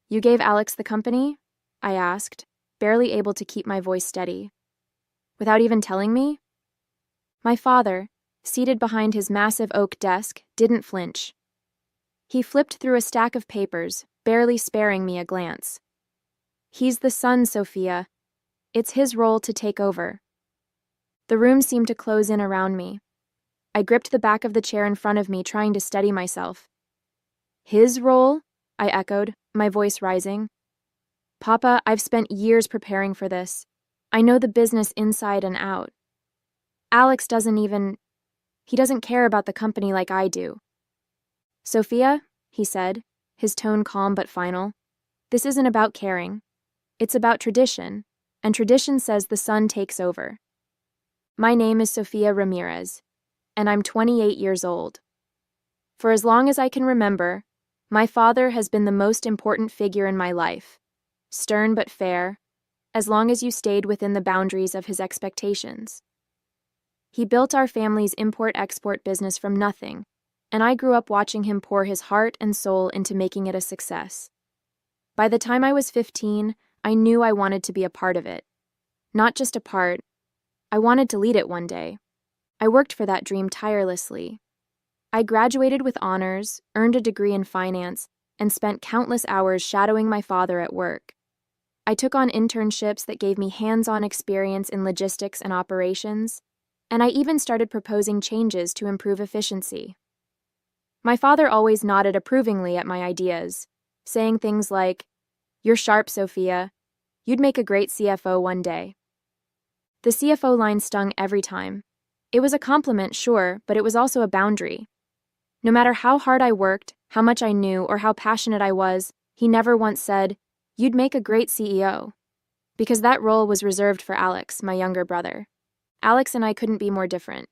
You gave Alex the company? I asked, barely able to keep my voice steady. Without even telling me? My father, seated behind his massive oak desk, didn't flinch. He flipped through a stack of papers, barely sparing me a glance. He's the son, Sophia. It's his role to take over. The room seemed to close in around me. I gripped the back of the chair in front of me, trying to steady myself. His role? I echoed, my voice rising. Papa, I've spent years preparing for this. I know the business inside and out. Alex he doesn't care about the company like I do. Sophia, he said, his tone calm but final, this isn't about caring. It's about tradition, and tradition says the son takes over. My name is Sophia Ramirez, and I'm 28 years old. For as long as I can remember, my father has been the most important figure in my life, stern but fair, as long as you stayed within the boundaries of his expectations. He built our family's import-export business from nothing, and I grew up watching him pour his heart and soul into making it a success. By the time I was 15, I knew I wanted to be a part of it. Not just a part, I wanted to lead it one day. I worked for that dream tirelessly. I graduated with honors, earned a degree in finance, and spent countless hours shadowing my father at work. I took on internships that gave me hands-on experience in logistics and operations, and I even started proposing changes to improve efficiency. My father always nodded approvingly at my ideas, saying things like, "You're sharp, Sophia. You'd make a great CFO one day." The CFO line stung every time. It was a compliment, sure, but it was also a boundary. No matter how hard I worked, how much I knew, or how passionate I was, he never once said, "You'd make a great CEO," because that role was reserved for Alex, my younger brother. Alex and I couldn't be more different.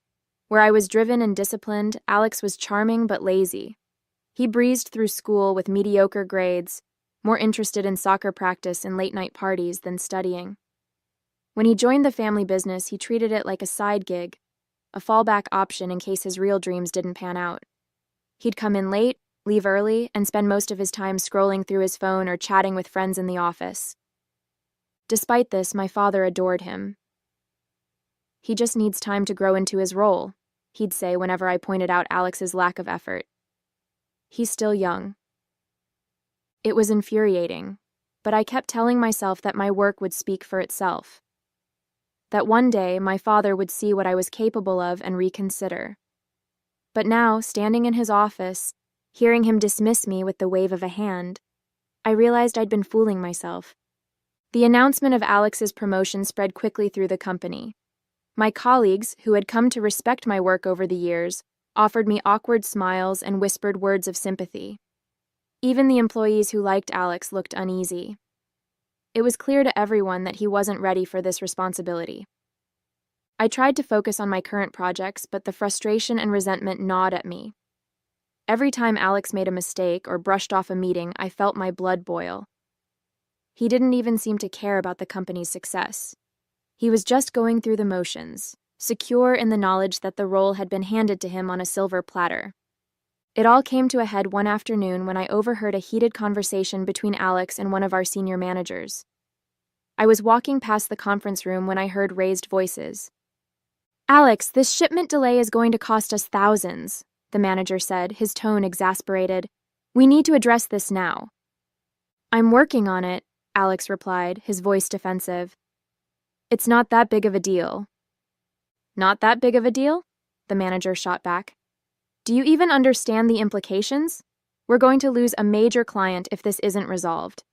Where I was driven and disciplined, Alex was charming but lazy. He breezed through school with mediocre grades, more interested in soccer practice and late-night parties than studying. When he joined the family business, he treated it like a side gig, a fallback option in case his real dreams didn't pan out. He'd come in late, leave early, and spend most of his time scrolling through his phone or chatting with friends in the office. Despite this, my father adored him. "He just needs time to grow into his role," he'd say whenever I pointed out Alex's lack of effort. "He's still young." It was infuriating, but I kept telling myself that my work would speak for itself. That one day my father would see what I was capable of and reconsider. But now, standing in his office, hearing him dismiss me with the wave of a hand, I realized I'd been fooling myself. The announcement of Alex's promotion spread quickly through the company. My colleagues, who had come to respect my work over the years, offered me awkward smiles and whispered words of sympathy. Even the employees who liked Alex looked uneasy. It was clear to everyone that he wasn't ready for this responsibility. I tried to focus on my current projects, but the frustration and resentment gnawed at me. Every time Alex made a mistake or brushed off a meeting, I felt my blood boil. He didn't even seem to care about the company's success. He was just going through the motions, secure in the knowledge that the role had been handed to him on a silver platter. It all came to a head one afternoon when I overheard a heated conversation between Alex and one of our senior managers. I was walking past the conference room when I heard raised voices. "Alex, this shipment delay is going to cost us thousands," the manager said, his tone exasperated. "We need to address this now." "I'm working on it," Alex replied, his voice defensive. "It's not that big of a deal." "Not that big of a deal?" the manager shot back. "Do you even understand the implications? We're going to lose a major client if this isn't resolved."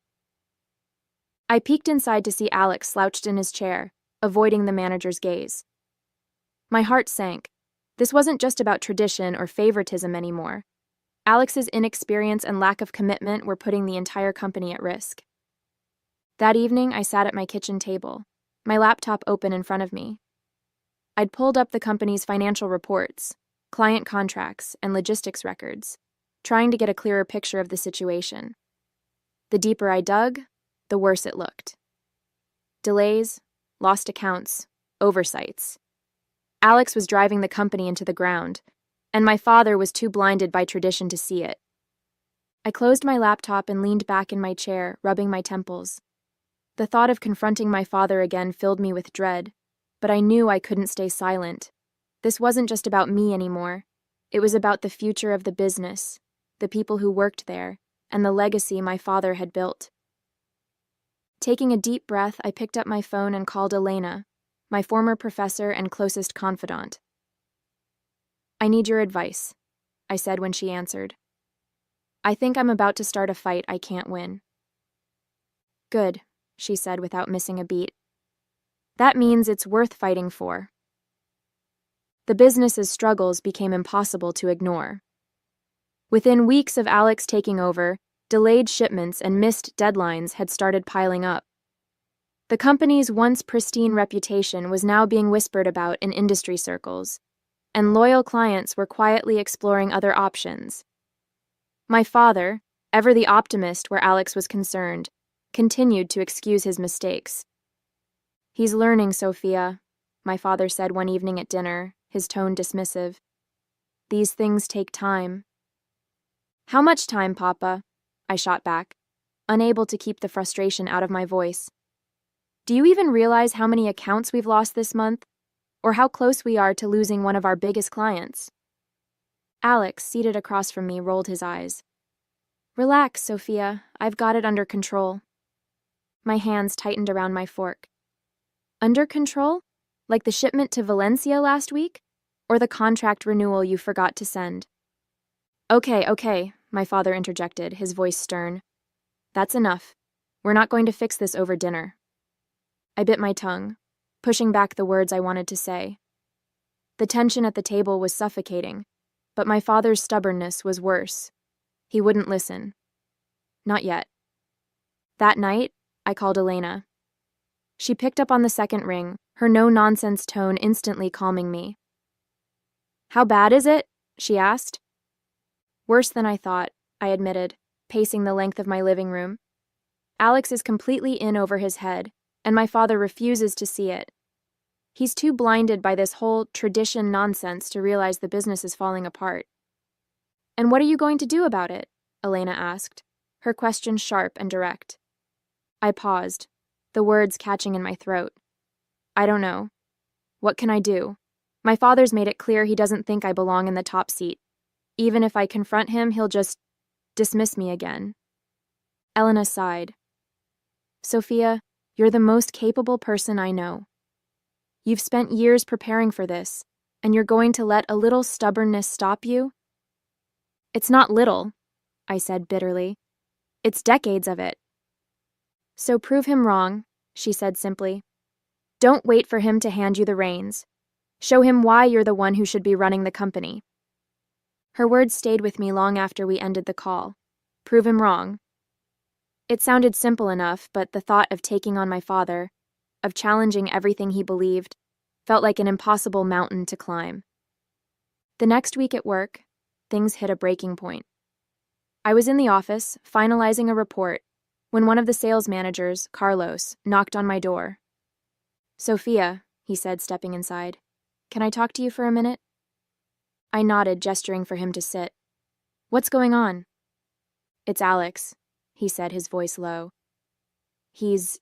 I peeked inside to see Alex slouched in his chair, avoiding the manager's gaze. My heart sank. This wasn't just about tradition or favoritism anymore. Alex's inexperience and lack of commitment were putting the entire company at risk. That evening, I sat at my kitchen table, my laptop open in front of me. I'd pulled up the company's financial reports, client contracts, and logistics records, trying to get a clearer picture of the situation. The deeper I dug, the worse it looked. Delays, lost accounts, oversights. Alex was driving the company into the ground, and my father was too blinded by tradition to see it. I closed my laptop and leaned back in my chair, rubbing my temples. The thought of confronting my father again filled me with dread, but I knew I couldn't stay silent. This wasn't just about me anymore. It was about the future of the business, the people who worked there, and the legacy my father had built. Taking a deep breath, I picked up my phone and called Elena, my former professor and closest confidant. "I need your advice," I said when she answered. "I think I'm about to start a fight I can't win." "Good," she said without missing a beat. "That means it's worth fighting for." The business's struggles became impossible to ignore. Within weeks of Alex taking over, delayed shipments and missed deadlines had started piling up. The company's once pristine reputation was now being whispered about in industry circles, and loyal clients were quietly exploring other options. My father, ever the optimist where Alex was concerned, continued to excuse his mistakes. "He's learning, Sophia," my father said one evening at dinner, his tone dismissive. "These things take time." "How much time, Papa?" I shot back, unable to keep the frustration out of my voice. "Do you even realize how many accounts we've lost this month? Or how close we are to losing one of our biggest clients?" Alex, seated across from me, rolled his eyes. "Relax, Sophia. I've got it under control." My hands tightened around my fork. "Under control? Like the shipment to Valencia last week? Or the contract renewal you forgot to send?" Okay, my father interjected, his voice stern. "That's enough. We're not going to fix this over dinner." I bit my tongue, pushing back the words I wanted to say. The tension at the table was suffocating, but my father's stubbornness was worse. He wouldn't listen. Not yet. That night, I called Elena. She picked up on the second ring, her no-nonsense tone instantly calming me. "How bad is it?" she asked. "Worse than I thought," I admitted, pacing the length of my living room. "Alex is completely in over his head, and my father refuses to see it. He's too blinded by this whole tradition nonsense to realize the business is falling apart." "And what are you going to do about it?" Elena asked, her question sharp and direct. I paused, the words catching in my throat. "I don't know. What can I do? My father's made it clear he doesn't think I belong in the top seat. Even if I confront him, he'll just dismiss me again." Elena sighed. "Sophia, you're the most capable person I know. You've spent years preparing for this, and you're going to let a little stubbornness stop you?" "It's not little," I said bitterly. "It's decades of it." "So prove him wrong," she said simply. "Don't wait for him to hand you the reins. Show him why you're the one who should be running the company." Her words stayed with me long after we ended the call. Prove him wrong. It sounded simple enough, but the thought of taking on my father, of challenging everything he believed, felt like an impossible mountain to climb. The next week at work, things hit a breaking point. I was in the office, finalizing a report, when one of the sales managers, Carlos, knocked on my door. "Sophia," he said, stepping inside. "Can I talk to you for a minute?" I nodded, gesturing for him to sit. "What's going on?" "It's Alex," he said, his voice low. "He's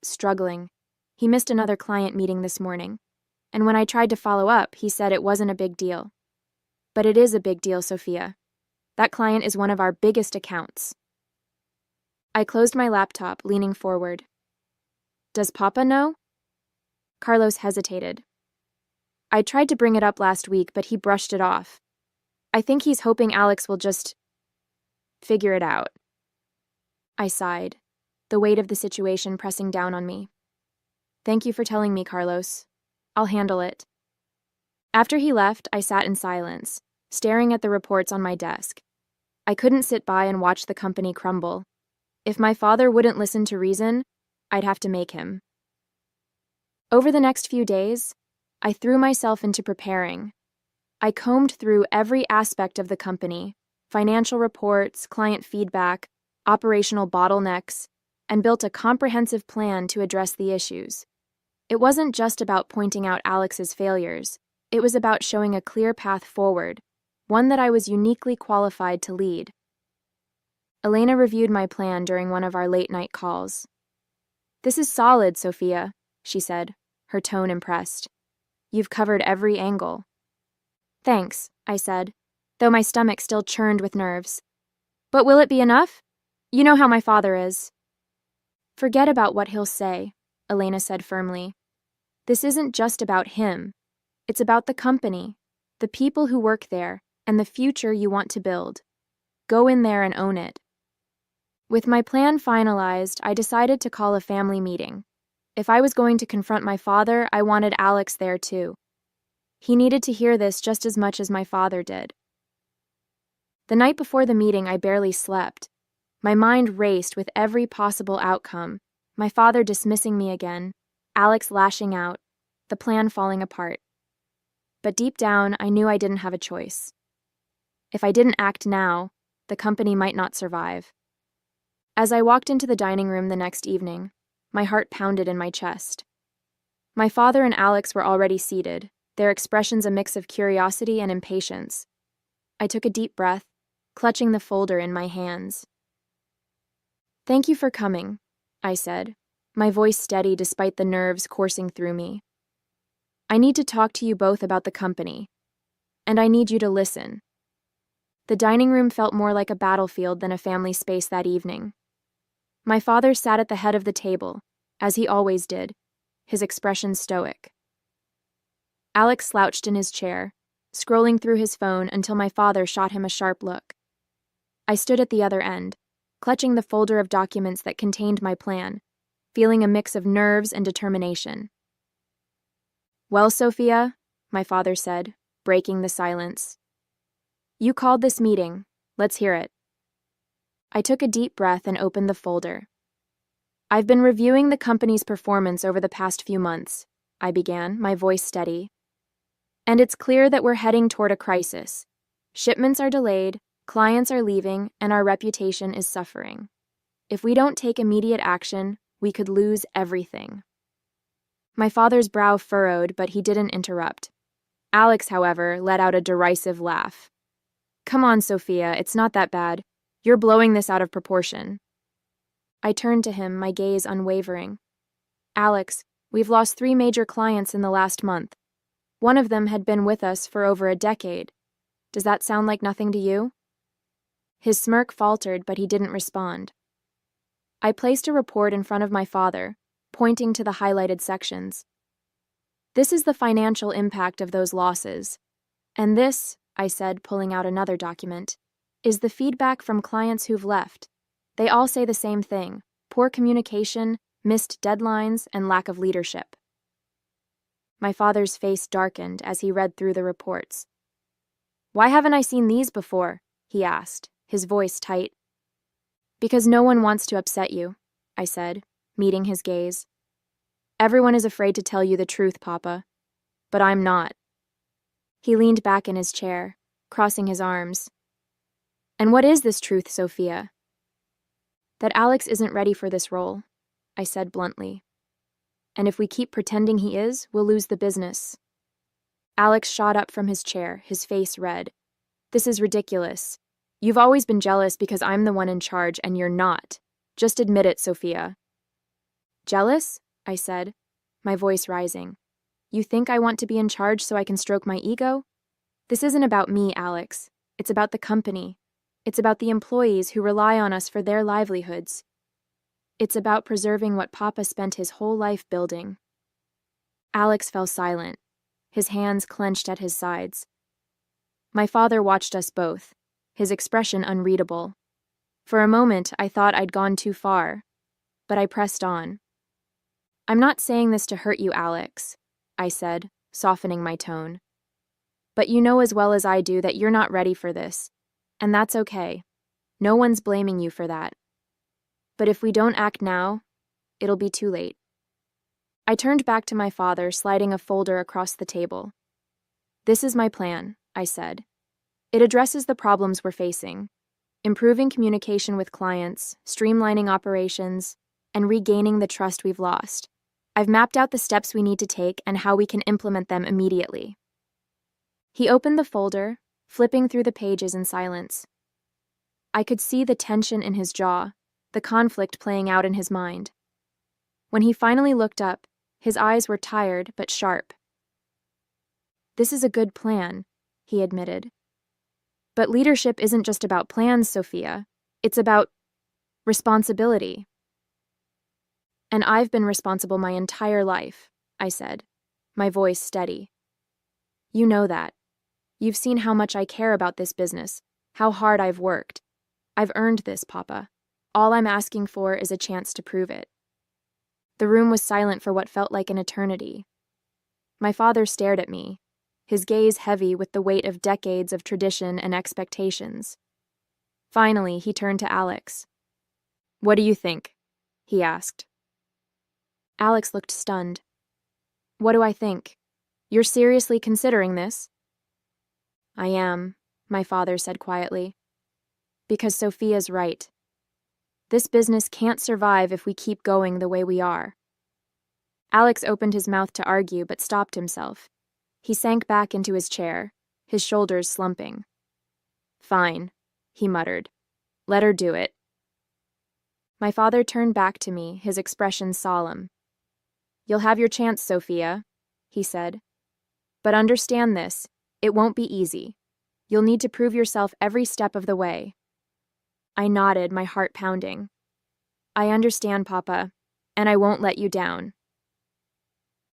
struggling. He missed another client meeting this morning, and when I tried to follow up, he said it wasn't a big deal. But it is a big deal, Sophia. That client is one of our biggest accounts." I closed my laptop, leaning forward. "Does Papa know?" Carlos hesitated. "I tried to bring it up last week, but he brushed it off. I think he's hoping Alex will just figure it out." I sighed, the weight of the situation pressing down on me. "Thank you for telling me, Carlos. I'll handle it." After he left, I sat in silence, staring at the reports on my desk. I couldn't sit by and watch the company crumble. If my father wouldn't listen to reason, I'd have to make him. Over the next few days, I threw myself into preparing. I combed through every aspect of the company, financial reports, client feedback, operational bottlenecks, and built a comprehensive plan to address the issues. It wasn't just about pointing out Alex's failures. It was about showing a clear path forward, one that I was uniquely qualified to lead. Elena reviewed my plan during one of our late-night calls. "This is solid, Sophia," she said, her tone impressed. "You've covered every angle." "Thanks," I said, though my stomach still churned with nerves. "But will it be enough? You know how my father is." "Forget about what he'll say," Elena said firmly. "This isn't just about him. It's about the company, the people who work there, and the future you want to build. Go in there and own it." With my plan finalized, I decided to call a family meeting. If I was going to confront my father, I wanted Alex there too. He needed to hear this just as much as my father did. The night before the meeting, I barely slept. My mind raced with every possible outcome. My father dismissing me again, Alex lashing out, the plan falling apart. But deep down, I knew I didn't have a choice. If I didn't act now, the company might not survive. As I walked into the dining room the next evening, my heart pounded in my chest. My father and Alex were already seated, their expressions a mix of curiosity and impatience. I took a deep breath, clutching the folder in my hands. "Thank you for coming," I said, my voice steady despite the nerves coursing through me. "I need to talk to you both about the company, and I need you to listen." The dining room felt more like a battlefield than a family space that evening. My father sat at the head of the table, as he always did, his expression stoic. Alex slouched in his chair, scrolling through his phone until my father shot him a sharp look. I stood at the other end, clutching the folder of documents that contained my plan, feeling a mix of nerves and determination. "Well, Sophia," my father said, breaking the silence. "You called this meeting. Let's hear it." I took a deep breath and opened the folder. "I've been reviewing the company's performance over the past few months," I began, my voice steady. "And it's clear that we're heading toward a crisis. Shipments are delayed, clients are leaving, and our reputation is suffering. If we don't take immediate action, we could lose everything." My father's brow furrowed, but he didn't interrupt. Alex, however, let out a derisive laugh. "Come on, Sophia, it's not that bad. You're blowing this out of proportion." I turned to him, my gaze unwavering. "Alex, we've lost 3 major clients in the last month. One of them had been with us for over a decade. Does that sound like nothing to you?" His smirk faltered, but he didn't respond. I placed a report in front of my father, pointing to the highlighted sections. "This is the financial impact of those losses. And this," I said, pulling out another document, "is the feedback from clients who've left. They all say the same thing: poor communication, missed deadlines, and lack of leadership." My father's face darkened as he read through the reports. "Why haven't I seen these before?" he asked, his voice tight. "Because no one wants to upset you," I said, meeting his gaze. "Everyone is afraid to tell you the truth, Papa. But I'm not." He leaned back in his chair, crossing his arms. "And what is this truth, Sophia?" "That Alex isn't ready for this role," I said bluntly. "And if we keep pretending he is, we'll lose the business." Alex shot up from his chair, his face red. "This is ridiculous. You've always been jealous because I'm the one in charge and you're not. Just admit it, Sophia." "Jealous?" I said, my voice rising. "You think I want to be in charge so I can stroke my ego? This isn't about me, Alex. It's about the company. It's about the employees who rely on us for their livelihoods. It's about preserving what Papa spent his whole life building." Alex fell silent, his hands clenched at his sides. My father watched us both, his expression unreadable. For a moment, I thought I'd gone too far, but I pressed on. "I'm not saying this to hurt you, Alex," I said, softening my tone. "But you know as well as I do that you're not ready for this, and that's okay. No one's blaming you for that. But if we don't act now, it'll be too late." I turned back to my father, sliding a folder across the table. "This is my plan," I said. "It addresses the problems we're facing: improving communication with clients, streamlining operations, and regaining the trust we've lost. I've mapped out the steps we need to take and how we can implement them immediately." He opened the folder, flipping through the pages in silence. I could see the tension in his jaw, the conflict playing out in his mind. When he finally looked up, his eyes were tired but sharp. "This is a good plan," he admitted. "But leadership isn't just about plans, Sophia. It's about responsibility." "And I've been responsible my entire life," I said, my voice steady. "You know that. You've seen how much I care about this business, how hard I've worked. I've earned this, Papa. All I'm asking for is a chance to prove it." The room was silent for what felt like an eternity. My father stared at me, his gaze heavy with the weight of decades of tradition and expectations. Finally, he turned to Alex. "What do you think?" he asked. Alex looked stunned. "What do I think? You're seriously considering this?" "I am," my father said quietly. "Because Sophia's right. This business can't survive if we keep going the way we are." Alex opened his mouth to argue but stopped himself. He sank back into his chair, his shoulders slumping. "Fine," he muttered. "Let her do it." My father turned back to me, his expression solemn. "You'll have your chance, Sophia," he said. "But understand this, it won't be easy. You'll need to prove yourself every step of the way." I nodded, my heart pounding. "I understand, Papa, and I won't let you down."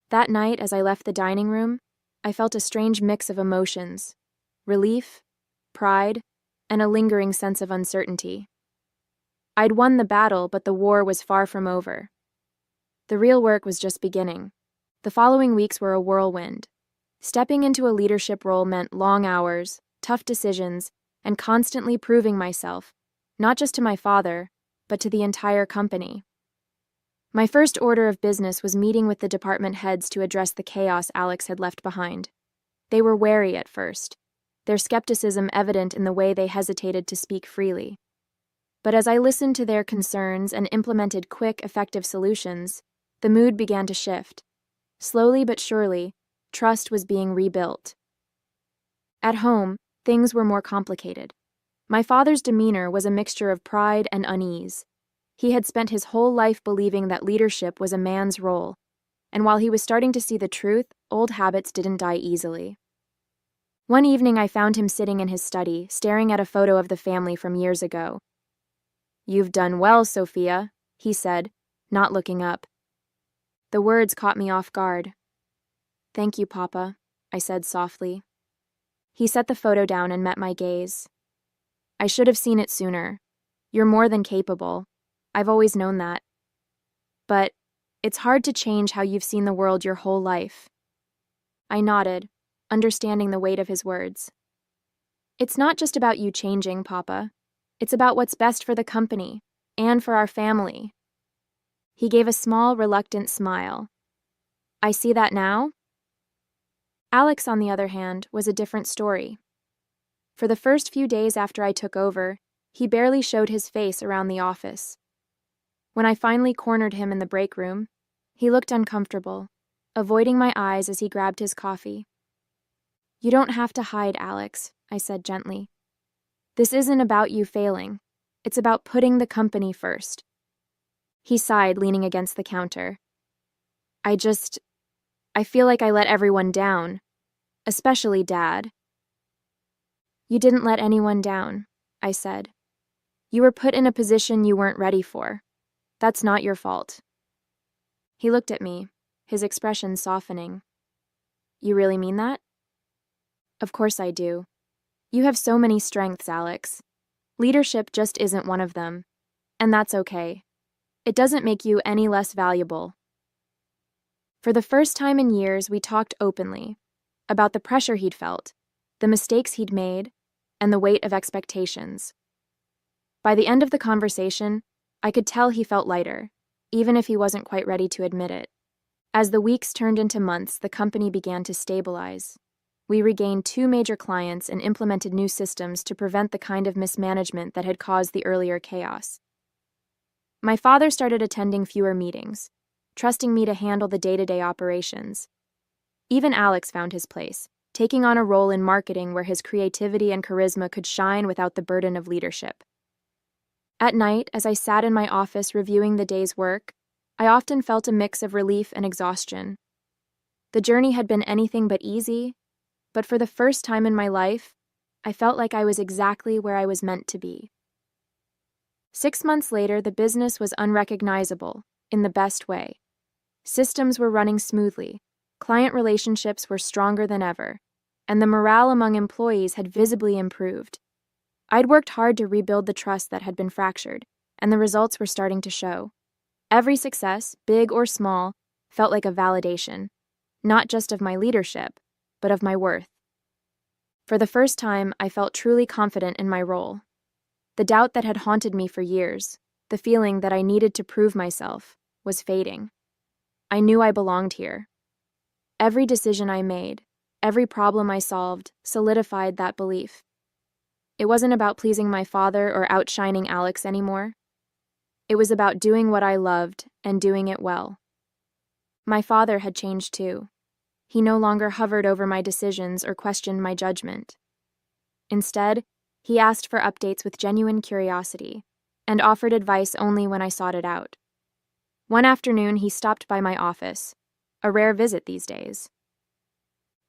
That night, as I left the dining room, I felt a strange mix of emotions: relief, pride, and a lingering sense of uncertainty. I'd won the battle, but the war was far from over. The real work was just beginning. The following weeks were a whirlwind. Stepping into a leadership role meant long hours, tough decisions, and constantly proving myself, not just to my father, but to the entire company. My first order of business was meeting with the department heads to address the chaos Alex had left behind. They were wary at first, their skepticism evident in the way they hesitated to speak freely. But as I listened to their concerns and implemented quick, effective solutions, the mood began to shift. Slowly but surely, trust was being rebuilt. At home, things were more complicated. My father's demeanor was a mixture of pride and unease. He had spent his whole life believing that leadership was a man's role, and while he was starting to see the truth, old habits didn't die easily. One evening I found him sitting in his study, staring at a photo of the family from years ago. "You've done well, Sophia," he said, not looking up. The words caught me off guard. "Thank you, Papa," I said softly. He set the photo down and met my gaze. "I should have seen it sooner. You're more than capable. I've always known that. But it's hard to change how you've seen the world your whole life." I nodded, understanding the weight of his words. "It's not just about you changing, Papa. It's about what's best for the company and for our family." He gave a small, reluctant smile. "I see that now?" Alex, on the other hand, was a different story. For the first few days after I took over, he barely showed his face around the office. When I finally cornered him in the break room, he looked uncomfortable, avoiding my eyes as he grabbed his coffee. "You don't have to hide, Alex," I said gently. "This isn't about you failing. It's about putting the company first." He sighed, leaning against the counter. I feel like I let everyone down, especially Dad." "You didn't let anyone down," I said. "You were put in a position you weren't ready for. That's not your fault." He looked at me, his expression softening. "You really mean that?" "Of course I do. You have so many strengths, Alex. Leadership just isn't one of them, and that's okay. It doesn't make you any less valuable." For the first time in years, we talked openly about the pressure he'd felt, the mistakes he'd made, and the weight of expectations. By the end of the conversation, I could tell he felt lighter, even if he wasn't quite ready to admit it. As the weeks turned into months, the company began to stabilize. We regained 2 major clients and implemented new systems to prevent the kind of mismanagement that had caused the earlier chaos. My father started attending fewer meetings, trusting me to handle the day-to-day operations. Even Alex found his place, taking on a role in marketing where his creativity and charisma could shine without the burden of leadership. At night, as I sat in my office reviewing the day's work, I often felt a mix of relief and exhaustion. The journey had been anything but easy, but for the first time in my life, I felt like I was exactly where I was meant to be. 6 months later, the business was unrecognizable, in the best way. Systems were running smoothly, client relationships were stronger than ever, and the morale among employees had visibly improved. I'd worked hard to rebuild the trust that had been fractured, and the results were starting to show. Every success, big or small, felt like a validation, not just of my leadership, but of my worth. For the first time, I felt truly confident in my role. The doubt that had haunted me for years, the feeling that I needed to prove myself, was fading. I knew I belonged here. Every decision I made, every problem I solved, solidified that belief. It wasn't about pleasing my father or outshining Alex anymore. It was about doing what I loved and doing it well. My father had changed too. He no longer hovered over my decisions or questioned my judgment. Instead, he asked for updates with genuine curiosity and offered advice only when I sought it out. One afternoon, he stopped by my office, a rare visit these days.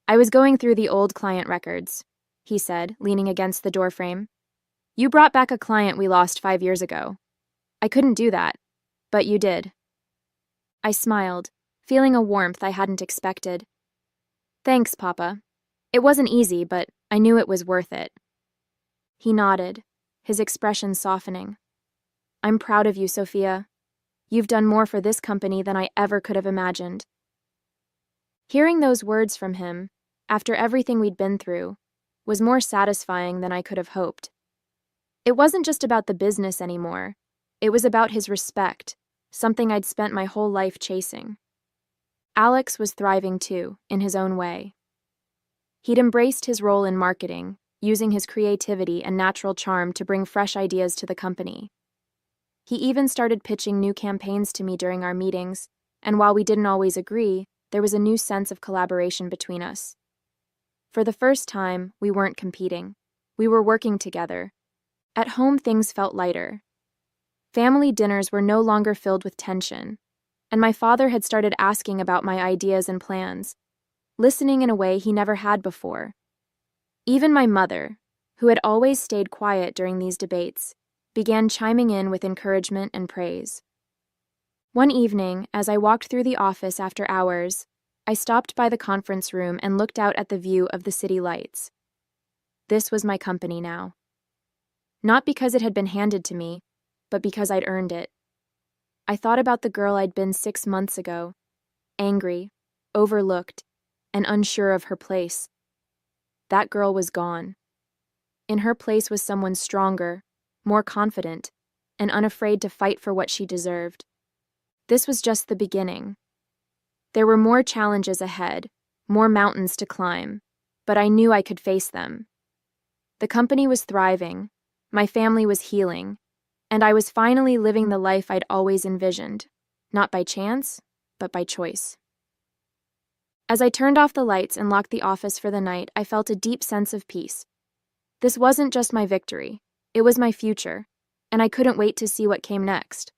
"I was going through the old client records," he said, leaning against the doorframe. "You brought back a client we lost 5 years ago. I couldn't do that, but you did." I smiled, feeling a warmth I hadn't expected. "Thanks, Papa. It wasn't easy, but I knew it was worth it." He nodded, his expression softening. "I'm proud of you, Sophia. You've done more for this company than I ever could have imagined." Hearing those words from him, after everything we'd been through, was more satisfying than I could have hoped. It wasn't just about the business anymore. It was about his respect, something I'd spent my whole life chasing. Alex was thriving too, in his own way. He'd embraced his role in marketing, using his creativity and natural charm to bring fresh ideas to the company. He even started pitching new campaigns to me during our meetings, and while we didn't always agree, there was a new sense of collaboration between us. For the first time, we weren't competing. We were working together. At home, things felt lighter. Family dinners were no longer filled with tension, and my father had started asking about my ideas and plans, listening in a way he never had before. Even my mother, who had always stayed quiet during these debates, began chiming in with encouragement and praise. One evening, as I walked through the office after hours, I stopped by the conference room and looked out at the view of the city lights. This was my company now. Not because it had been handed to me, but because I'd earned it. I thought about the girl I'd been 6 months ago, angry, overlooked, and unsure of her place. That girl was gone. In her place was someone stronger, more confident, and unafraid to fight for what she deserved. This was just the beginning. There were more challenges ahead, more mountains to climb, but I knew I could face them. The company was thriving, my family was healing, and I was finally living the life I'd always envisioned, not by chance, but by choice. As I turned off the lights and locked the office for the night, I felt a deep sense of peace. This wasn't just my victory, it was my future, and I couldn't wait to see what came next.